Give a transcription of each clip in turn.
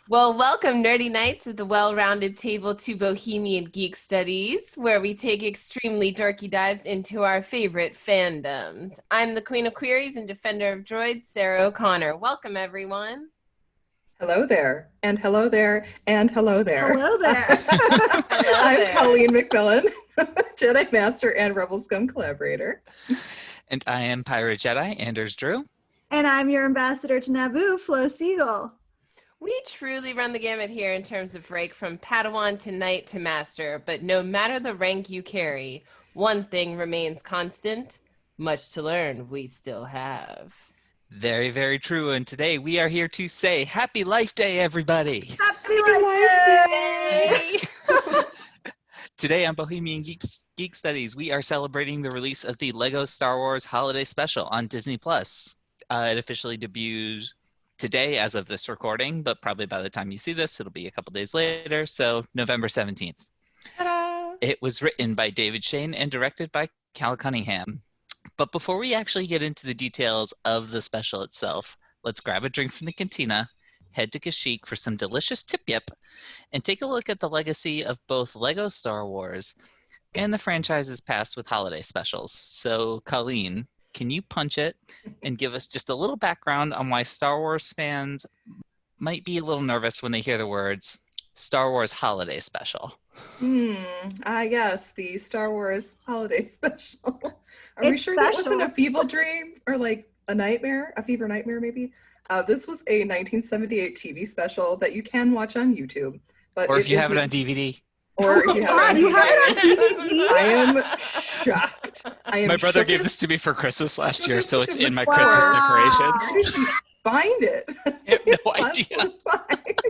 Well, welcome, Nerdy Knights of the Well-Rounded Table to Bohemian Geek Studies, where we take extremely dorky dives into our favorite fandoms. I'm the Queen of Queries and Defender of Droids, Sarah O'Connor. Welcome, everyone. Hello there, and hello there, and hello there. Hello there. Hello I'm there. Colleen McMillan, Jedi Master and Rebel Scum collaborator. And I am Pirate Jedi, Anders Drew. And I'm your ambassador to Naboo, Flo Siegel. We truly run the gamut here in terms of rank from Padawan to Knight to Master, but no matter the rank you carry, one thing remains constant: much to learn we still have. Very, very true. And today we are here to say Happy Life Day, everybody. Happy Life Day! Today on Bohemian Geek Studies, we are celebrating the release of the Lego Star Wars Holiday Special on Disney+. It officially debuts today as of this recording, but probably by the time you see this, it'll be a couple days later, so November 17th. Ta-da! It was written by David Shane and directed by Cal Cunningham. But before we actually get into the details of the special itself, let's grab a drink from the cantina, head to Kashyyyk for some delicious tip-yip, and take a look at the legacy of both Lego Star Wars and the franchise's past with holiday specials. So, Colleen, can you punch it and give us just a little background on why Star Wars fans might be a little nervous when they hear the words Star Wars Holiday Special? Yes, the Star Wars Holiday Special. Are we It's sure that special. wasn't a feeble dream or like a nightmare, a fever nightmare maybe? This was a 1978 TV special that you can watch on YouTube. But Or if you have it isn't- on DVD. Or if you have God, it you on have DVD. it on DVD? I am shocked. I am My brother shooketh. gave this to me for Christmas last year, so it's in my Wow. Christmas Where decorations. did you find it? I have no idea. Impossible to find.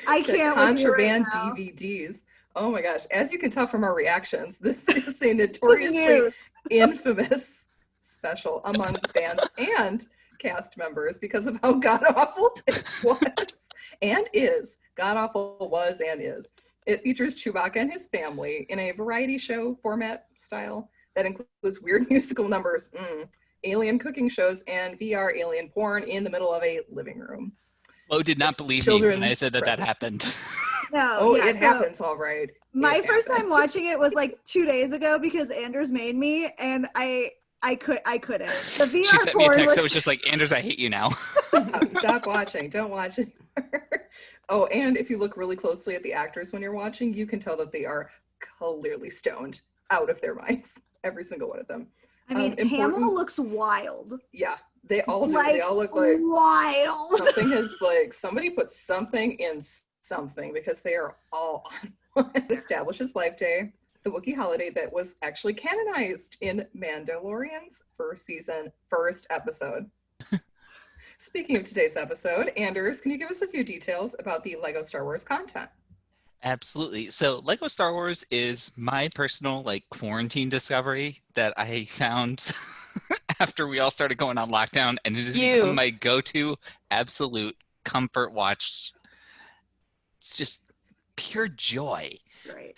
I The can't with you right contraband now. DVDs. Oh my gosh. As you can tell from our reactions, this is a This notoriously news. infamous special among fans and cast members because of how god-awful it was and is. God-awful was and is. It features Chewbacca and his family in a variety show format style that includes weird musical numbers, alien cooking shows, and VR alien porn in the middle of a living room. Flo did not believe me Children when I said that present. happened. No, Oh, yeah, it so happens, all right. My It first time happens. watching it was like 2 days ago because Anders made me, and I couldn't. The VR She sent me a porn text was that was just like, Anders, I hate you now. Stop watching. Don't watch anymore. Oh, and if you look really closely at the actors when you're watching, you can tell that they are clearly stoned out of their minds. Every single one of them. I mean, important- Hamill looks wild. Yeah, they all do. Like, They all look like wild. something is like somebody put something in something because they are all on one. It establishes Life Day, the Wookiee holiday that was actually canonized in Mandalorian's first season, first episode. Speaking of today's episode, Anders, can you give us a few details about the Lego Star Wars content? Absolutely. So Lego Star Wars is my personal quarantine discovery that I found after we all started going on lockdown, and it has become my go-to absolute comfort watch. It's just pure joy. Great.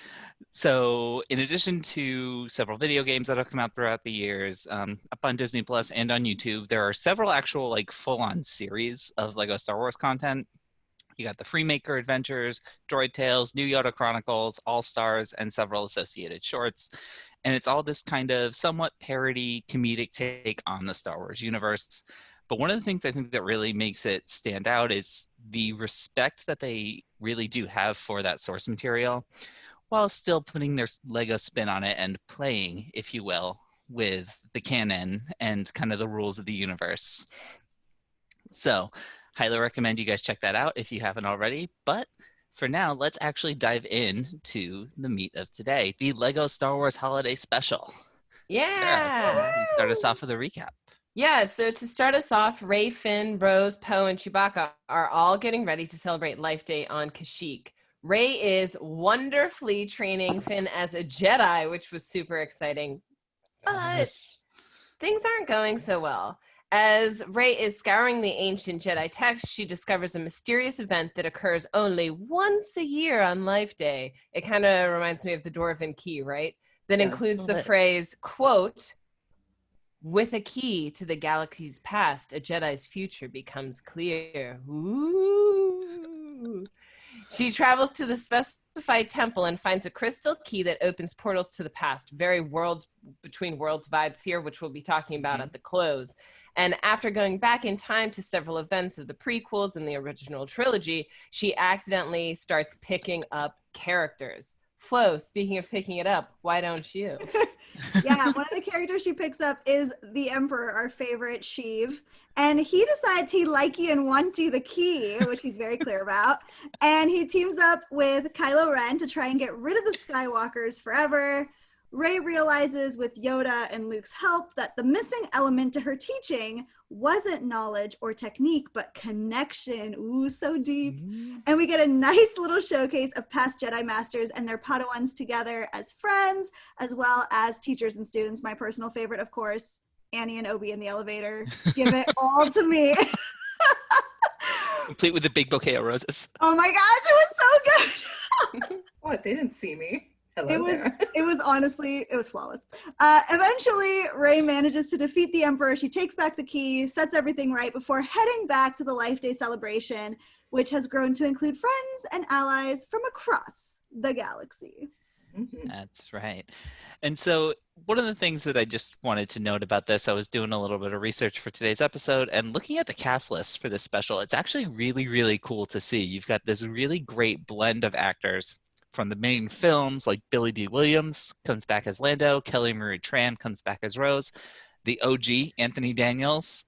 So in addition to several video games that have come out throughout the years, up on Disney Plus and on YouTube, there are several actual full-on series of Lego Star Wars content. You got the Freemaker Adventures, Droid Tales, New Yoda Chronicles, All Stars, and several associated shorts. And it's all this kind of somewhat parody comedic take on the Star Wars universe. But one of the things I think that really makes it stand out is the respect that they really do have for that source material, while still putting their Lego spin on it and playing, if you will, with the canon and kind of the rules of the universe. So, highly recommend you guys check that out if you haven't already. But for now, let's actually dive into the meat of today, the Lego Star Wars Holiday Special. Yeah. Sarah, can you start us off with a recap. Yeah, so to start us off, Rey, Finn, Rose, Poe, and Chewbacca are all getting ready to celebrate Life Day on Kashyyyk. Rey is wonderfully training Finn as a Jedi, which was super exciting. But things aren't going so well. As Rey is scouring the ancient Jedi text, she discovers a mysterious event that occurs only once a year on Life Day. It kind of reminds me of the Dwarven Key, right? That Yes. includes the phrase, quote, "With a key to the galaxy's past, a Jedi's future becomes clear." Ooh. She travels to the specified temple and finds a crystal key that opens portals to the past. Very worlds between worlds vibes here, which we'll be talking about at the close. And after going back in time to several events of the prequels and the original trilogy, she accidentally starts picking up characters. Flo, speaking of picking it up, why don't you? Yeah, one of the characters she picks up is the Emperor, our favorite Sheev. And he decides he likey and wanty the key, which he's very clear about. And he teams up with Kylo Ren to try and get rid of the Skywalkers forever. Rey realizes with Yoda and Luke's help that the missing element to her teaching wasn't knowledge or technique, but connection. Ooh, so deep. And we get a nice little showcase of past Jedi Masters and their Padawans together as friends, as well as teachers and students. My personal favorite, of course, Annie and Obi in the elevator. Give it all to me. Complete with a big bouquet of roses. Oh my gosh, it was so good. What? They didn't see me. Hello there. It was honestly, it was flawless. Eventually, Rey manages to defeat the Emperor. She takes back the key, sets everything right before heading back to the Life Day celebration, which has grown to include friends and allies from across the galaxy. That's right. And so one of the things that I just wanted to note about this, I was doing a little bit of research for today's episode and looking at the cast list for this special, it's actually really, really cool to see. You've got this really great blend of actors from the main films, like Billy D. Williams comes back as Lando, Kelly Marie Tran comes back as Rose, the OG, Anthony Daniels.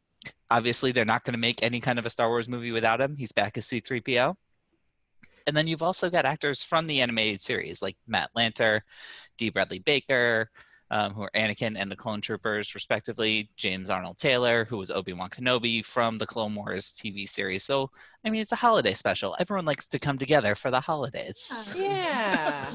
Obviously, they're not going to make any kind of a Star Wars movie without him. He's back as C-3PO. And then you've also got actors from the animated series, like Matt Lanter, D. Bradley Baker, who are Anakin and the Clone Troopers, respectively, James Arnold Taylor, who was Obi-Wan Kenobi from the Clone Wars TV series. So, I mean, it's a holiday special. Everyone likes to come together for the holidays. Yeah.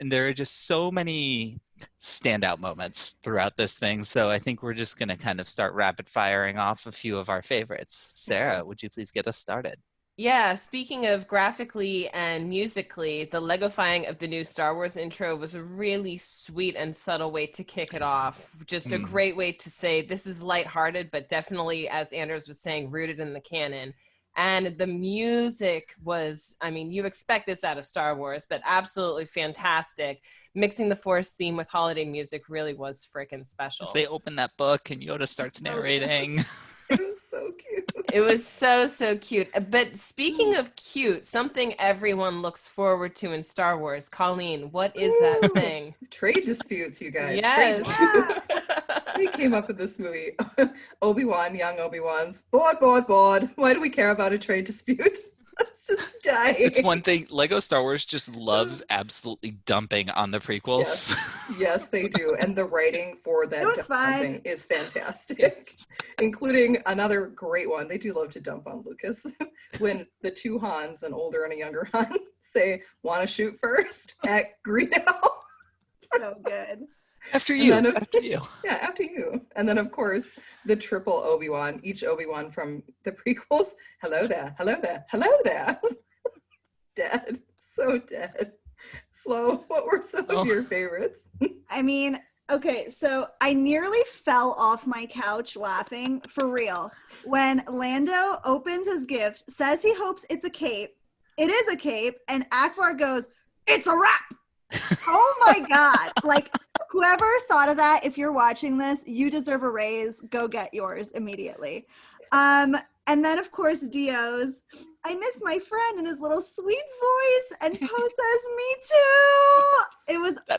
And there are just so many standout moments throughout this thing. So I think we're just going to kind of start rapid firing off a few of our favorites. Sarah, would you please get us started? Yeah, speaking of graphically and musically, the Legofying of the new Star Wars intro was a really sweet and subtle way to kick it off. Just a great way to say this is lighthearted, but definitely, as Anders was saying, rooted in the canon. And the music was, I mean, you expect this out of Star Wars, but absolutely fantastic. Mixing the Force theme with holiday music really was freaking special. As they open that book and Yoda starts narrating. It was so cute. It was so, so cute. But speaking of cute, something everyone looks forward to in Star Wars. Colleen, what is that thing? Trade disputes, you guys. Yes. Trade disputes. We came up with this movie. Obi-Wan, young Obi-Wan's bored. Why do we care about a trade dispute? Let's just die. It's one thing. Lego Star Wars just loves absolutely dumping on the prequels. Yes, they do. And the writing for that dumping is fantastic, including another great one. They do love to dump on Lucas when the two Hans, an older and a younger Han, say, "Want to shoot first?" at Greedo. So good. After you. Yeah, after you. And then, of course, the triple Obi-Wan, each Obi-Wan from the prequels. Hello there. Dead. So dead. Flo, what were some of your favorites? I mean, okay, so I nearly fell off my couch laughing, for real. When Lando opens his gift, says he hopes it's a cape. It is a cape, and Akbar goes, "It's a wrap!" Oh my God. Like, whoever thought of that, if you're watching this, you deserve a raise. Go get yours immediately. And then, of course, Dio's, "I miss my friend," and his little sweet voice, and Poe says, "Me too."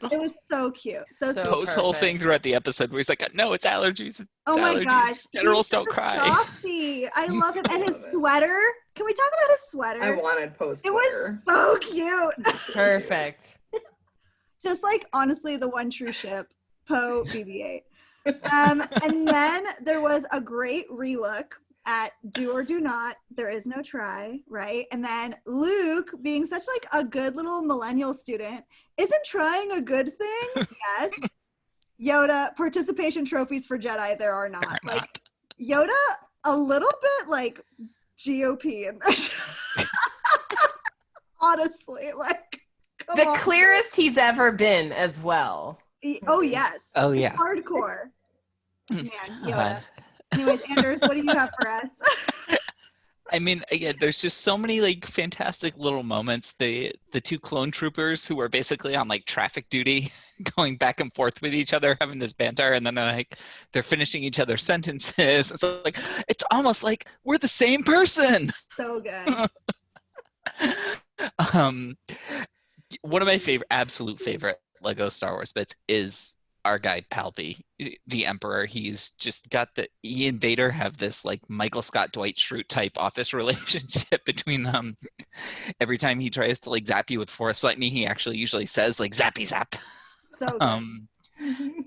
It was so cute. So Poe's whole thing throughout the episode where he's like, "No, it's allergies. It's oh my allergies. gosh. Generals don't cry." Softy. I love him. And his sweater. Can we talk about his sweater? I wanted Poe's sweater. It was so cute. Perfect. Just like, honestly, the one true ship, Poe, BB-8. And then there was a great relook at Do or Do Not. There is no try, right? And then Luke, being such like a good little millennial student, isn't trying a good thing. Yes. Yoda, participation trophies for Jedi, there are not. Like, Yoda, a little bit like GOP in this. Honestly, like, the clearest he's ever been as well. Oh, yes. Oh, yeah. Hardcore. Man, Yoda. Anyways, Anders, what do you have for us? I mean, again, there's just so many like fantastic little moments. The two clone troopers who are basically on like traffic duty, going back and forth with each other, having this banter, and then they're finishing each other's sentences. It's like it's almost like we're the same person. So good. One of my absolute favorite Lego Star Wars bits is our guy Palpy, the Emperor. He's just got he and Vader have this like Michael Scott Dwight Schrute type office relationship between them. Every time he tries to like zap you with Force lightning, he actually usually says like zappy zap. So good.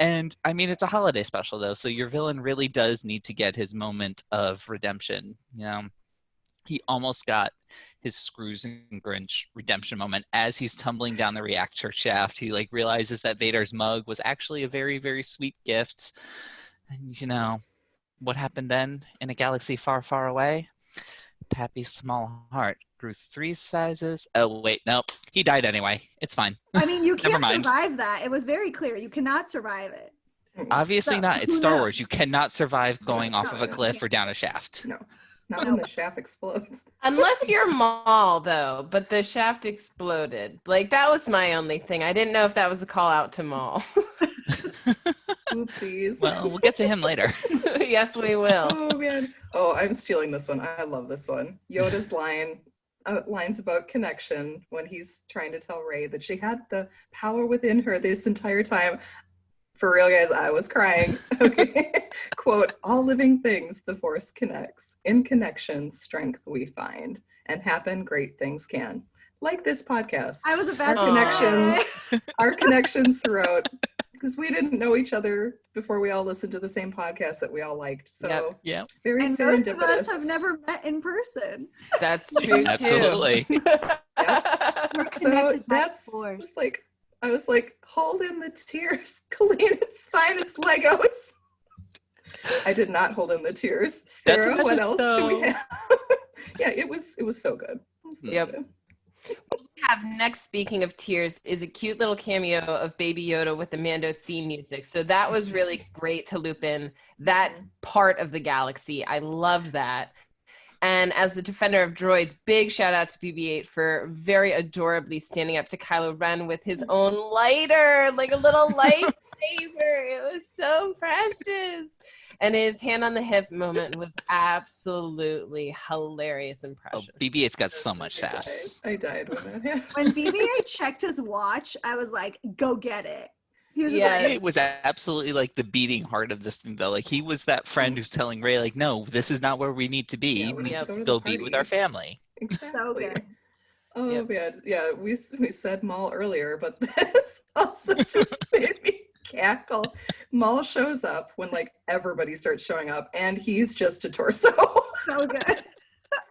And I mean, it's a holiday special though, so your villain really does need to get his moment of redemption. You know, he almost got his Scrooge and Grinch redemption moment as he's tumbling down the reactor shaft. He like realizes that Vader's mug was actually a very, very sweet gift. And you know, what happened then in a galaxy far, far away? Pappy's small heart grew 3 sizes. Oh, wait, nope. He died anyway. It's fine. I mean, you Never can't mind. survive that. It was very clear. You cannot survive it. Obviously So, not. It's who Star knows? Wars. You cannot survive going it's off of a not. cliff or down a shaft. No, not when the shaft explodes. Unless you're Maul, though, but the shaft exploded. Like, that was my only thing. I didn't know if that was a call out to Maul. Oopsies. Well, we'll get to him later. Yes, we will. Oh man. Oh, I'm stealing this one. I love this one. Yoda's lines about connection when he's trying to tell Rey that she had the power within her this entire time. For real, guys, I was crying. Okay. Quote, all living things the Force connects. In connection, strength we find. And happen great things can. Like this podcast. I was about Our to connections, say. our connections throughout, because we didn't know each other before we all listened to the same podcast that we all liked. So Yep. Yeah, very And most serendipitous. of us have never met in person. That's true, absolutely. too. We're So connected by that's Force. just like, I was like, hold in the tears. Colleen, it's fine. It's Legos. I did not hold in the tears. Sarah, what message, else do we though. have? Yeah, it was so good. It was so Yep. good. What we have next, speaking of tears, is a cute little cameo of Baby Yoda with the Mando theme music. So that was really great to loop in that part of the galaxy. I love that. And as the defender of droids, big shout out to BB-8 for very adorably standing up to Kylo Ren with his own lighter, like a little lightsaber. It was so precious. And his hand on the hip moment was absolutely hilarious and Oh, precious. BB-8's got so much sass. I died when that happened. When BB-8 checked his watch, I was like, go get it. He was just Yes. like, It was absolutely like the beating heart of this thing, though. Like he was that friend who's telling Rey, like, "No, this is not where we need to be. Yeah, we need need to to go to go the be with party." our family." Exactly. good. Oh Yep. man, yeah, we said Maul earlier, but this also just made me cackle. Maul shows up when like everybody starts showing up, and he's just a torso. so good.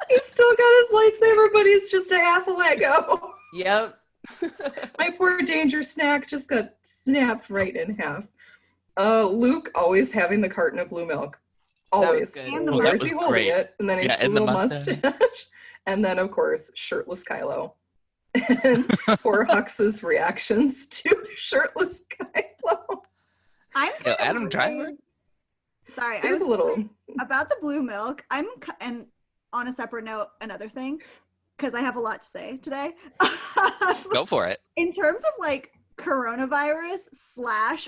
He's still got his lightsaber, but he's just a half a Lego. Yep. My poor danger snack just got snapped right in half. Luke always having the carton of blue milk. That was Always. good. And the Oh, that Where's was he holding great. it? And then he's Yeah, the and the little mustache. mustache. And then, of course, shirtless Kylo. And poor Hux's reactions to shirtless Kylo. I'm Yo, kind of Adam Driver? wondering- Sorry, I There's was a little. about the blue milk. And on a separate note, another thing, because I have a lot to say today. Go for it. In terms of like coronavirus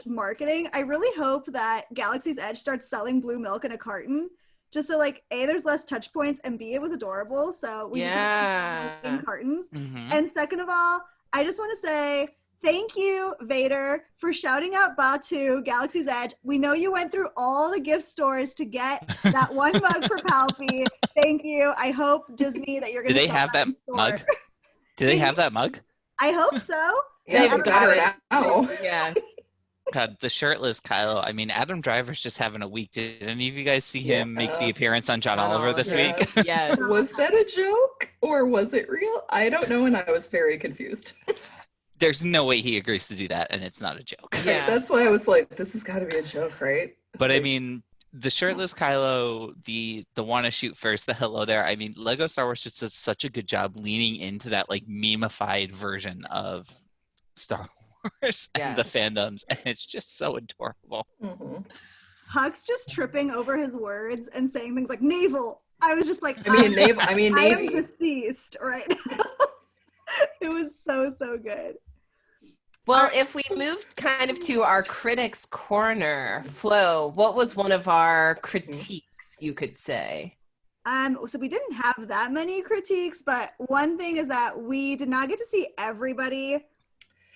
/ marketing, I really hope that Galaxy's Edge starts selling blue milk in a carton, just so like A, there's less touch points, and B, it was adorable. So we need to have blue milk in cartons. Mhm. And second of all, I just want to say thank you, Vader, for shouting out Batu, Galaxy's Edge. We know you went through all the gift stores to get that one mug for Palpy. Thank you. I hope, Disney, that you're going Do to they have that in store. mug? Do they have that mug? I hope so. Yeah, They've they better got it. now. Yeah. God, the shirtless Kylo. I mean, Adam Driver's just having a week. Did any of you guys see him make the Yeah. appearance on John John Oliver this Oliver. week? Yes. Was that a joke or was it real? I don't know, and I was very confused. There's no way he agrees to do that, and it's not a joke. Yeah. That's why I was like, this has got to be a joke, right? It's But I like, mean, the shirtless Kylo, the want to shoot first, the hello there. I mean, Lego Star Wars just does such a good job leaning into that like memeified version of Star Wars and the Yes. fandoms, and it's just so adorable. mhm. Hux just tripping over his words and saying things like navel, I was just like, I mean, Navy. I am Navy. deceased right now. It was so good. Well, if we moved kind of to our critics' corner, Flo, what was one of our critiques, you could say? So we didn't have that many critiques, but one thing is that we did not get to see everybody.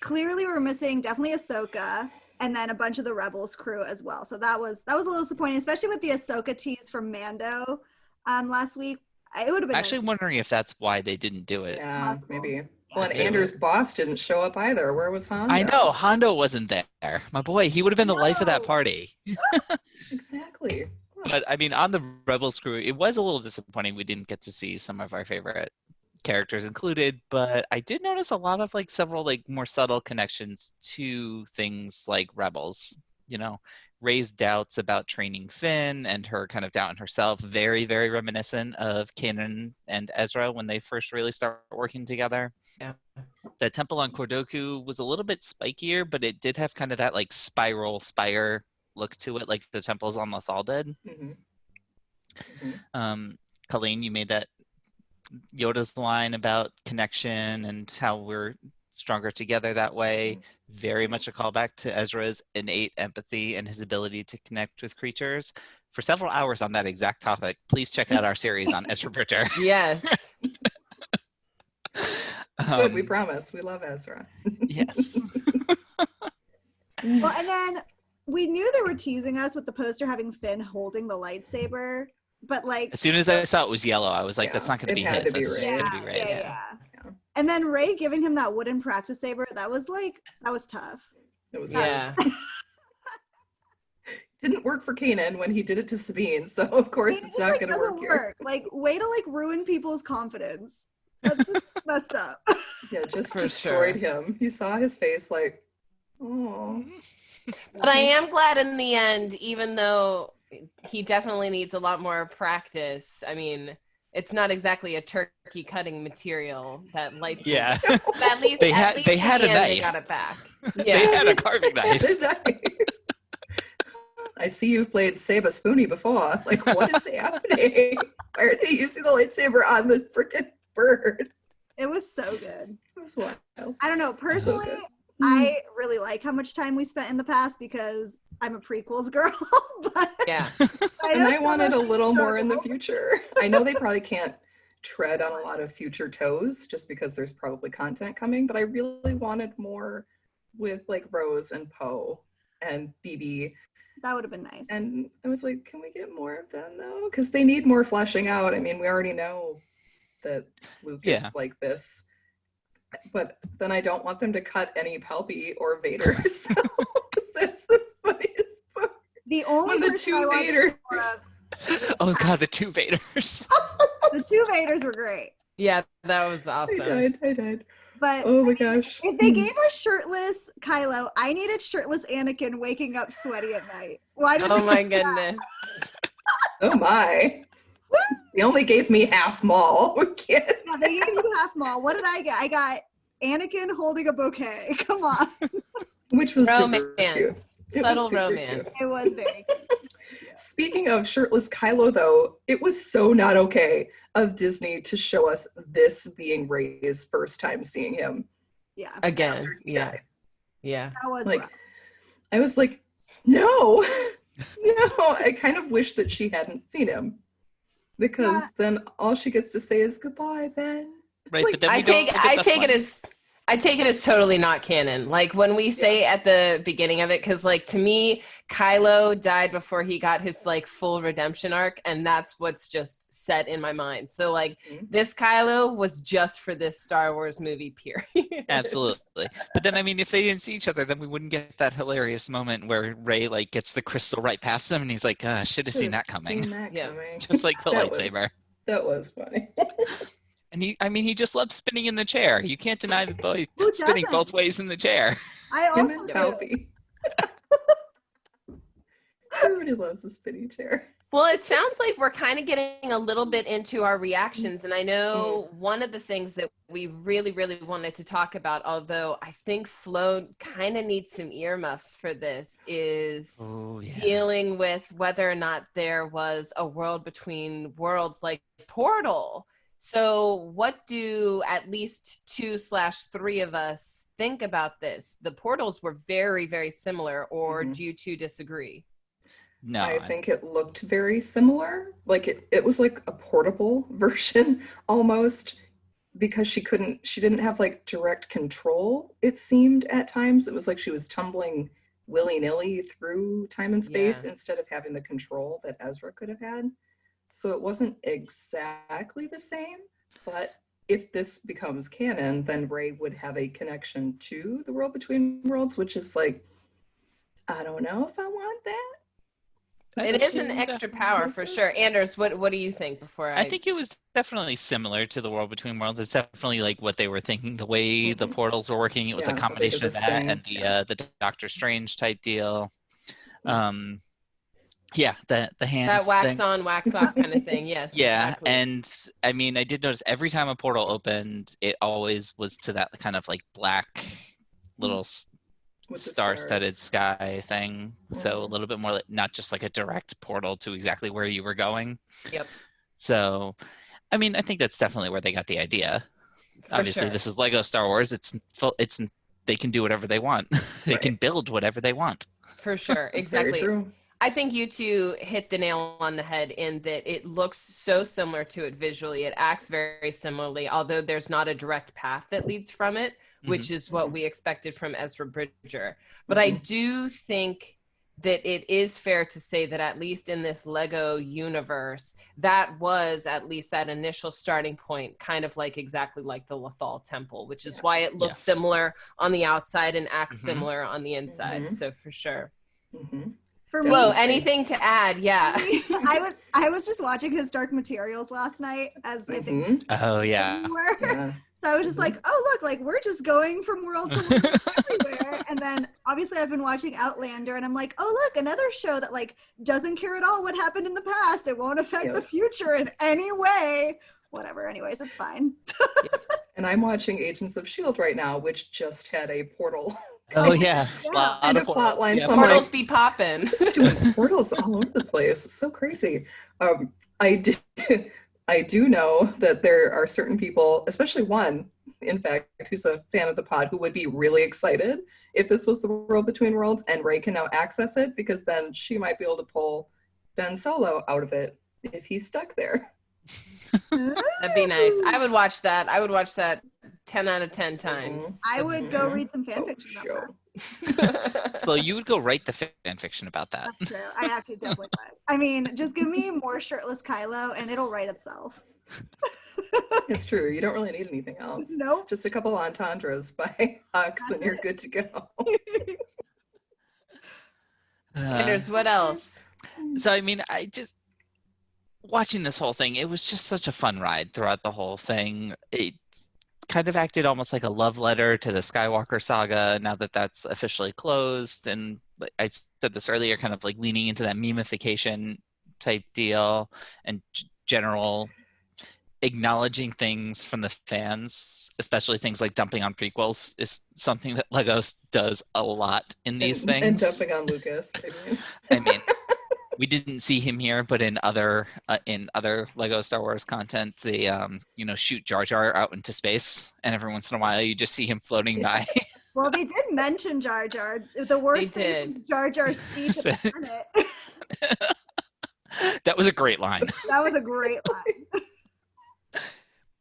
Clearly, we're missing definitely Ahsoka, and then a bunch of the Rebels crew as well. So that was a little disappointing, especially with the Ahsoka tease from Mando last week. It would have been Actually wondering if that's why they didn't do it. Yeah, Possible. maybe. Yeah. Well, and Anders' boss didn't show up either. Where was Hondo? I know, Hondo wasn't there. My boy, he would have been the life of that party. Exactly. But I mean, on the Rebels crew, it was a little disappointing we didn't get to see some of our favorite characters included, but I did notice a lot of like several like more subtle connections to things like Rebels. You know, Rey's doubts about training Finn and her kind of doubt in herself, very, very reminiscent of Kanan and Ezra when they first really start working together. Yeah. The temple on Kordoku was a little bit spikier, but it did have kind of that like spiral spire look to it, like the temples on Lothal did. Colleen, you made that Yoda's line about connection and how we're stronger together that way. Very much a callback to Ezra's innate empathy and his ability to connect with creatures. For several hours on that exact topic, please check out our series on Ezra Bridger. Yes. It's good. We promise. We love Ezra. Yes. Well, and then we knew they were teasing us with the poster having Finn holding the lightsaber, but like As soon as I saw it was yellow, I was like, Yeah, that's not going to be it had his. to be That's just Rey's. going to be Rey's. Yeah. And then Rey giving him that wooden practice saber, that was tough. It was Yeah. Didn't work for Kanan when he did it to Sabine, so of course it's not going to work here. Like, way to like ruin people's confidence. That's just messed up. Yeah, just For destroyed sure. him. You saw his face like, oh. But I am glad in the end, even though he definitely needs a lot more practice. I mean, it's not exactly a turkey cutting material that lightsaber. Yeah. But at least They in had the a end, they knife. got it back. They Yeah. had a carving knife. I see you've played Saba Spoonie before. Like, what is happening? Why are they using the lightsaber on the freaking bird? It was so good. It was wild. I don't know. Personally, good. I really like how much time we spent in the past because I'm a prequels girl. But Yeah. And I just wanted a wanna little more in the struggle. future. I know they probably can't tread on a lot of future toes just because there's probably content coming, but I really wanted more with like Rose and Poe and BB. That would have been nice. And I was like, can we get more of them though? Because they need more fleshing out. I mean, we already know that Luke is like this, but then I don't want them to cut any Palpy or Vader. So, 'cause that's the funniest part. the only When the person two I watched Vaders. more of- Oh god, the two Vaders. the two Vaders were great. Yeah, that was awesome. I died. But Oh my gosh. if they gave us shirtless Kylo, I needed shirtless Anakin waking up sweaty at night. Why did Oh they my do that? goodness. Oh my. They only gave me half Maul. We can't. Yeah, they gave you half Maul. What did I get? I got Anakin holding a bouquet. Come on. Which was super cute. Romance. It was Subtle super romance. It was very cute. Speaking of shirtless Kylo, though, it was so not okay of Disney to show us this being Rey's first time seeing him. Yeah. Again. after he Yeah. died. Yeah. That was Like, rough. I was like, no, no. I kind of wish that she hadn't seen him because then all she gets to say is goodbye, Ben. Right, Like, but then I we don't take get I the take it fun. as totally not canon. Like when we say at the beginning of it, because like to me, Kylo died before he got his like full redemption arc, and that's what's just set in my mind. So like this Kylo was just for this Star Wars movie, period. Absolutely. But then I mean if they didn't see each other, then we wouldn't get that hilarious moment where Rey like gets the crystal right past him and he's like, should have seen that coming. Seen that Yeah. coming. Just like the That lightsaber. That was funny. And he just loves spinning in the chair. You can't deny the boy Who spinning doesn't? both ways in the chair. I Him also and do. Palpy. Everybody loves a spinny chair. Well, it sounds like we're kind of getting a little bit into our reactions. And I know one of the things that we really, really wanted to talk about, although I think Flo kind of needs some earmuffs for this, is dealing with whether or not there was a world between worlds like Portal. So what do at least 2/3 of us think about this? The portals were very, very similar, or do you two disagree? No, I think it looked very similar. Like it was like a portable version almost, because she didn't have like direct control, it seemed at times. It was like she was tumbling willy-nilly through time and space instead of having the control that Ezra could have had. So it wasn't exactly the same, but if this becomes canon, then Rey would have a connection to the world between worlds, which is like, I don't know if I want that. It is an extra power for sure. Anders, what do you think before I think it was definitely similar to the world between worlds. It's definitely like what they were thinking, the way the portals were working. It was a combination of that and the Doctor Strange type deal. The hand that wax thing. on, wax off kind of thing. Yes. Yeah, exactly. and I mean, I did notice every time a portal opened, it always was to that kind of like black little star-studded sky thing. So a little bit more like, not just like a direct portal to exactly where you were going. Yep. So, I mean, I think that's definitely where they got the idea. Obviously, this is Lego Star Wars. It's they can do whatever they want. They can build whatever they want. For sure, exactly. Very true. I think you two hit the nail on the head in that it looks so similar to it visually. It acts very similarly, although there's not a direct path that leads from it, which is what we expected from Ezra Bridger. But I do think that it is fair to say that at least in this Lego universe, that was at least that initial starting point, kind of like exactly like the Lothal Temple, which is why it looks similar on the outside and acts similar on the inside. So for sure. For Flo, me, anything to add? Yeah. I was just watching his Dark Materials last night, as I think. Oh yeah. So I was just like, oh look, like we're just going from world to world everywhere. And then obviously I've been watching Outlander, and I'm like, oh look, another show that like doesn't care at all what happened in the past. It won't affect the future in any way. Whatever. Anyways, it's fine. And I'm watching Agents of S.H.I.E.L.D. right now, which just had a portal. Oh yeah. And a plot line. So portals be popping. Just doing portals all over the place. It's so crazy. I do know that there are certain people, especially one, in fact, who's a fan of the pod, who would be really excited if this was the world between worlds and Rey can now access it, because then she might be able to pull Ben Solo out of it if he's stuck there. That'd be nice. I would watch that. 10 out of 10 times. I would go read some fan fiction about that. Well, you would go write the fan fiction about that. That's true. I actually definitely would. I mean, just give me more shirtless Kylo and it'll write itself. It's true. You don't really need anything else. Nope. Just a couple entendres by Hux and you're good to go. Anders, what else? So, I mean, I just, watching this whole thing, it was just such a fun ride throughout the whole thing. It kind of acted almost like a love letter to the Skywalker saga now that that's officially closed. And I said this earlier, kind of like leaning into that memification type deal and general acknowledging things from the fans, especially things like dumping on prequels, is something that Lego does a lot in these things. And dumping on Lucas. I mean, we didn't see him here, but in other Lego Star Wars content, they shoot Jar Jar out into space, and every once in a while you just see him floating by. Well, they did mention Jar Jar. The worst thing is Jar Jar's speech at the planet. That was a great line. That was a great line.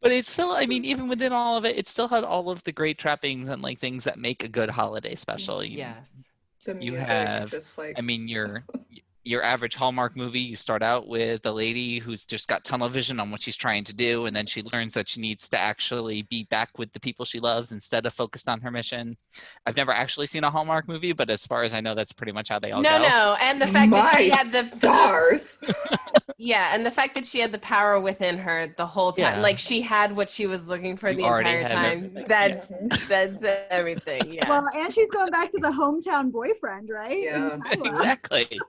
But it's still, I mean, even within all of it, it still had all of the great trappings and like things that make a good holiday special. Yes. The music, you have, just like... I mean, your average Hallmark movie, you start out with a lady who's just got tunnel vision on what she's trying to do, and then she learns that she needs to actually be back with the people she loves instead of focused on her mission. I've never actually seen a Hallmark movie, but as far as I know, that's pretty much how they all go. No, and the fact that she had the stars. Yeah, and the fact that she had the power within her the whole time, like she had what she was looking for the entire time. That's everything. Yeah. Well, and she's going back to the hometown boyfriend, right? Yeah, exactly.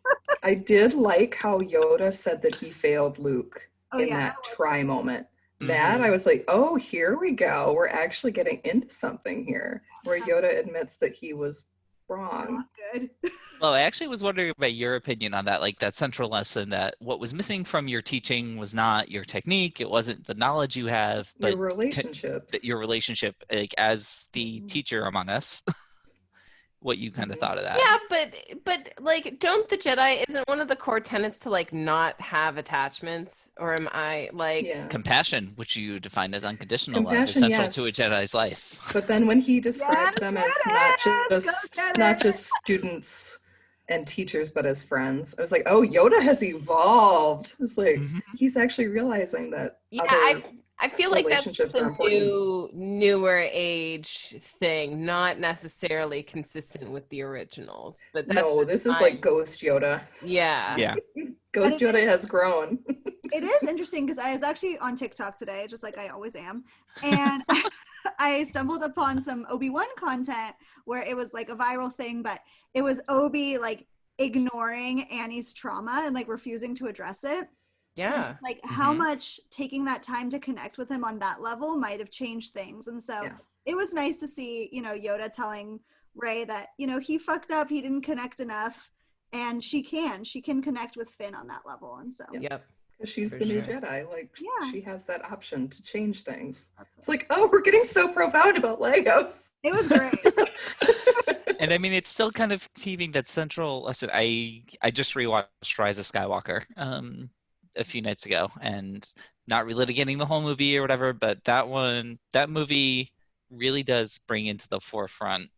I did like how Yoda said that he failed Luke in that was try moment. Mhm. That I was like, oh, here we go. We're actually getting into something here where Yoda admits that he was wrong. not good. Well, I actually was wondering about your opinion on that, like that central lesson that what was missing from your teaching was not your technique, it wasn't the knowledge you have, but Your relationships. your relationship, like as the Mhm. teacher among us, what you kind of Mhm. thought of that. Yeah, but like, don't the Jedi, isn't one of the core tenets to like not have attachments? Or am I like, Yeah. Compassion, which you define as unconditional love, is Compassion, central to a yes. Jedi's life. But then when he described Yes, them get as it! Go get not it! just students and teachers, but as friends, I was like, oh, Yoda has evolved. It's like Mhm. he's actually realizing that yeah, other I feel like that's relationships a are important. newer age thing, not necessarily consistent with the originals. But that's No, just this is my, like Ghost Yoda. yeah. Yeah. Ghost Yoda has grown. It is interesting because I was actually on TikTok today, just like I always am, and I stumbled upon some Obi-Wan content where it was like a viral thing, but it was Obi like ignoring Annie's trauma and like refusing to address it. Yeah. Like how Mhm. much taking that time to connect with him on that level might have changed things. And so Yeah. it was nice to see, Yoda telling Rey that, he fucked up, he didn't connect enough, and she can connect with Finn on that level. And so Yeah. Yep. Because she's For the new sure. Jedi. Like Yeah. she has that option to change things. It's like, oh, we're getting so profound about Legos. It was great. And I mean, it's still kind of keeping that central lesson. I just rewatched Rise of Skywalker a few nights ago, and not relitigating the whole movie or whatever, but that movie really does bring into the forefront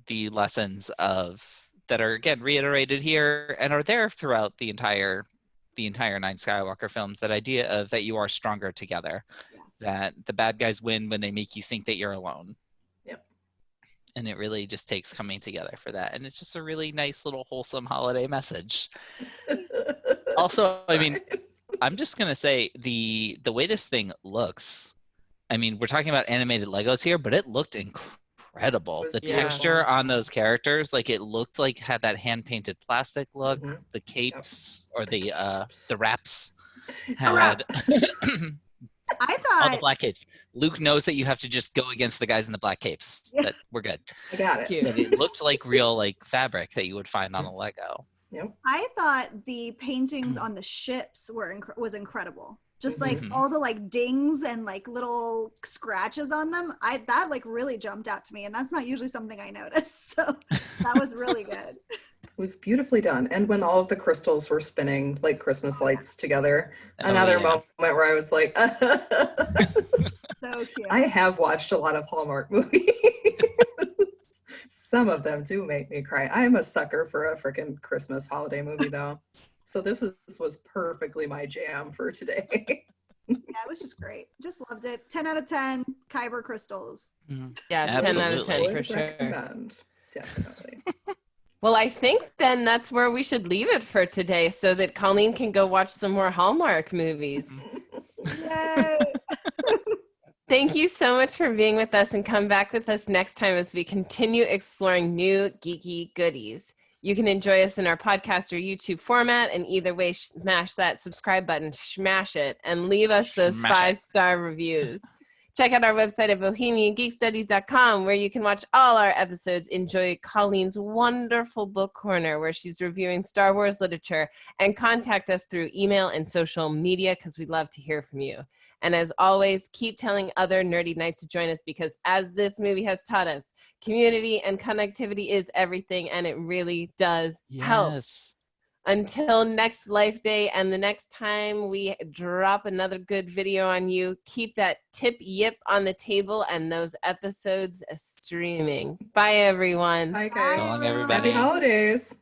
the lessons of that are again reiterated here and are there throughout the entire nine Skywalker films. That idea of that you are stronger together, Yeah. that the bad guys win when they make you think that you're alone. Yep. And it really just takes coming together for that. And it's just a really nice little wholesome holiday message. Also, I mean, I'm just gonna say the way this thing looks. I mean, we're talking about animated Legos here, but it looked incredible. It was The beautiful. texture on those characters, like it looked like had that hand painted plastic look. Mhm. The capes or the capes. wraps Wrap. had I all the thought black capes. Luke knows that you have to just go against the guys in the black capes. Yeah. That we're good. I got it. Cute. But it looked like real like fabric that you would find on a Lego. Yep. I thought the paintings on the ships was incredible. Just like Mhm. all the like dings and like little scratches on them. That like really jumped out to me, and that's not usually something I notice. So that was really good. It was beautifully done. And when all of the crystals were spinning like Christmas lights together, Oh, another yeah. moment where I was like, So cute. I have watched a lot of Hallmark movies. Some of them do make me cry. I am a sucker for a freaking Christmas holiday movie, though. So this was perfectly my jam for today. Yeah, it was just great. Just loved it. 10 out of 10 Kyber crystals. Mhm. Yeah, 10 out of 10 Absolutely. for Would sure. recommend, definitely. Well, I think then that's where we should leave it for today so that Colleen can go watch some more Hallmark movies. Yay! Thank you so much for being with us, and come back with us next time as we continue exploring new geeky goodies. You can enjoy us in our podcast or YouTube format, and either way, smash that subscribe button, smash it, and leave us those Smash it. 5-star reviews. Check out our website at bohemiangeekstudies.com, where you can watch all our episodes, enjoy Colleen's wonderful book corner where she's reviewing Star Wars literature, and contact us through email and social media because we'd love to hear from you. And as always, keep telling other nerdy knights to join us, because as this movie has taught us, community and connectivity is everything, and it really does help. Yes. Until next Life Day and the next time we drop another good video on you, keep that tip yip on the table and those episodes streaming. Bye, everyone. Hi, guys. So long, everyone. everybody. Happy holidays.